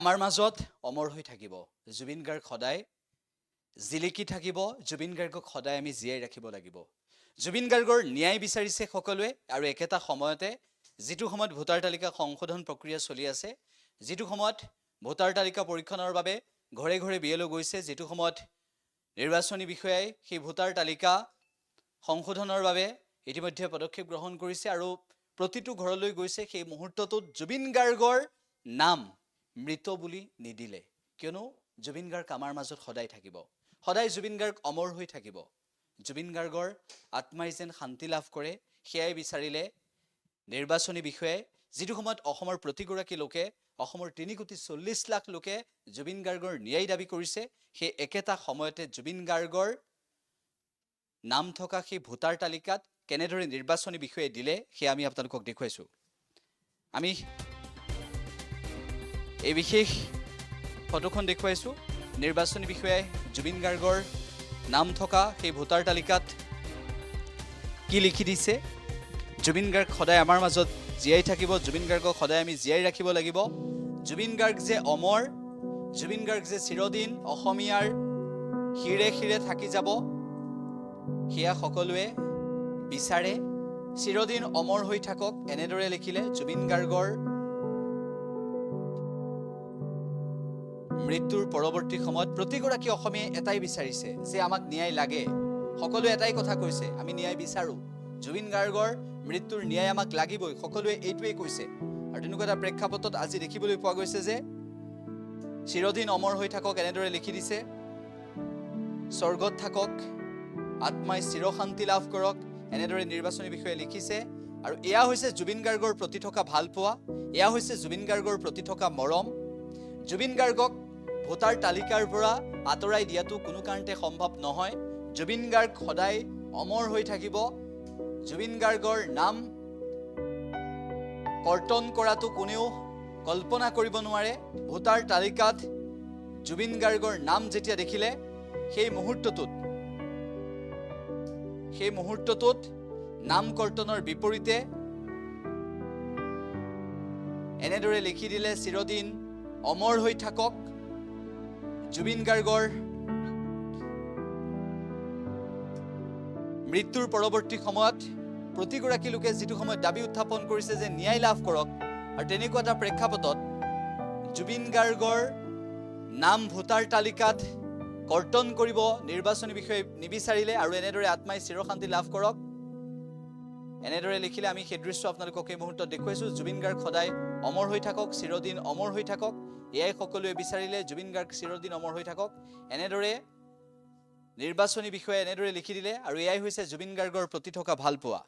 আমাৰ মাজত অমৰ হৈ থাকিব জুবিন গাৰ্গ সদায় জিলিকি থাকিব জুবিন গাৰ্গক সদায় আমি জীয়াই ৰাখিব লাগিব জুবিন গাৰ্গৰ ন্যায় বিচাৰিছে সকলোৱে আৰু একেটা সময়তে যেটো সময়ত ভোটাৰ তালিকা সংশোধন প্ৰক্ৰিয়া চলি আছে যেটো সময়ত ভোটাৰ তালিকা পৰীক্ষণৰ বাবে ঘৰে ঘৰে বিয়লৈ গৈছে যেটো সময়ত নিৰ্বাচনী বিষয়াই সেই ভোটাৰ তালিকা সংশোধনৰ বাবে ইতিমধ্যে পদক্ষেপ গ্ৰহণ কৰিছে আৰু প্ৰতিটো ঘৰলৈ গৈছে সেই মুহূৰ্তটোত জুবিন গাৰ্গৰ নাম মৃত বুলি নিদিলে কিয়নো জুবিন গাৰ্গ আমাৰ মাজত সদায় থাকিব সদায় জুবিন গাৰ্গ অমৰ হৈ থাকিব জুবিন গাৰ্গৰ আত্মাই যেন শান্তি লাভ কৰে সেয়াই বিচাৰিলে নিৰ্বাচনী বিষয়ে যেটো সময়ত অসমৰ প্ৰতিগৰাকী লোকে অসমৰ 3,40,00,000 লোকে জুবিন গাৰ্গৰ ন্যায় দাবী কৰিছে সেই একেটা সময়তে জুবিন গাৰ্গৰ নাম থকা সেই ভোটাৰ তালিকাত কেনেদৰে নিৰ্বাচনী বিষয়ে দিলে সেই আমি আপোনালোকক দেখুৱাইছো আমি এই বিশেষ ফটোখন দেখুৱাইছো নিৰ্বাচনী বিষয়াই জুবিন গাৰ্গৰ নাম থকা সেই ভোটাৰ তালিকাত কি লিখি দিছে জুবিন গাৰ্গ সদায় আমাৰ মাজত জীয়াই থাকিব জুবিন গাৰ্গক সদায় আমি জীয়াই ৰাখিব লাগিব জুবিন গাৰ্গ যে অমৰ জুবিন গাৰ্গ যে চিৰদিন অসমীয়াৰ হিৰে হিৰে থাকি যাব হিয়া সকলোৱে বিচাৰে চিৰদিন অমৰ হৈ থাকক এনেদৰে লিখিলে জুবিন গাৰ্গৰ মৃত্যুৰ পৰৱৰ্তী সময়ত প্ৰতিগৰাকী অসমীয়াই এটাই বিচাৰিছে যে আমাক ন্যায় লাগে সকলোৱে এটাই কথা কৈছে আমি ন্যায় বিচাৰো জুবিন গাৰ্গৰ মৃত্যুৰ ন্যায় আমাক লাগিবই সকলোৱে এইটোৱে কৈছে আৰু তেনেকুৱা এটা প্ৰেক্ষাপটত আজি দেখিবলৈ পোৱা গৈছে যে চিৰদিন অমৰ হৈ থাকক এনেদৰে লিখি দিছে স্বৰ্গত থাকক আত্মাই চিৰশান্তি লাভ কৰক এনেদৰে নিৰ্বাচনী বিষয়ে লিখিছে আৰু এয়া হৈছে জুবিন গাৰ্গৰ প্ৰতি থকা ভালপোৱা এয়া হৈছে জুবিন গাৰ্গৰ প্ৰতি থকা মৰম জুবিন গাৰ্গক ভোটাৰ তালিকাৰ পৰা আঁতৰাই দিয়াটো কোনো কাৰণতে সম্ভৱ নহয় জুবিন গাৰ্গ সদায় অমৰ হৈ থাকিব জুবিন গাৰ্গৰ নাম কৰ্তন কৰাটো কোনেও কল্পনা কৰিব নোৱাৰে ভোটাৰ তালিকাত জুবিন গাৰ্গৰ নাম যেতিয়া দেখিলে সেই মুহূৰ্তটোত নাম কৰ্তনৰ বিপৰীতে এনেদৰে লিখি দিলে চিৰদিন অমৰ হৈ থাকক জুবিন গাৰ্গৰ মৃত্যুৰ পৰৱৰ্তী সময়ত প্ৰতিগৰাকী লোকে যেটো সময়ত দাবী উত্থাপন কৰিছে যে ন্যায় লাভ কৰক আৰু তেনেকুৱা এটা প্ৰেক্ষাপটত জুবিন গাৰ্গৰ নাম ভোটাৰ তালিকাত কৰ্তন কৰিব নিৰ্বাচনী বিষয়ে নিবিচাৰিলে আৰু এনেদৰে আত্মাই চিৰশান্তি লাভ কৰক এনেদৰে লিখিলে আমি সেই দৃশ্য আপোনালোকক এই মুহূৰ্তত দেখুৱাইছো জুবিন গাৰ্গ সদায় অমৰ হৈ থাকক চিৰদিন অমৰ হৈ থাকক এয়াই সকলোৱে বিচাৰিলে জুবিন গাৰ্গ চিৰদিন অমৰ হৈ থাকক এনেদৰে নিৰ্বাচনী বিষয়ে এনেদৰে লিখি দিলে আৰু এয়াই হৈছে জুবিন গাৰ্গৰ প্ৰতি থকা ভালপোৱা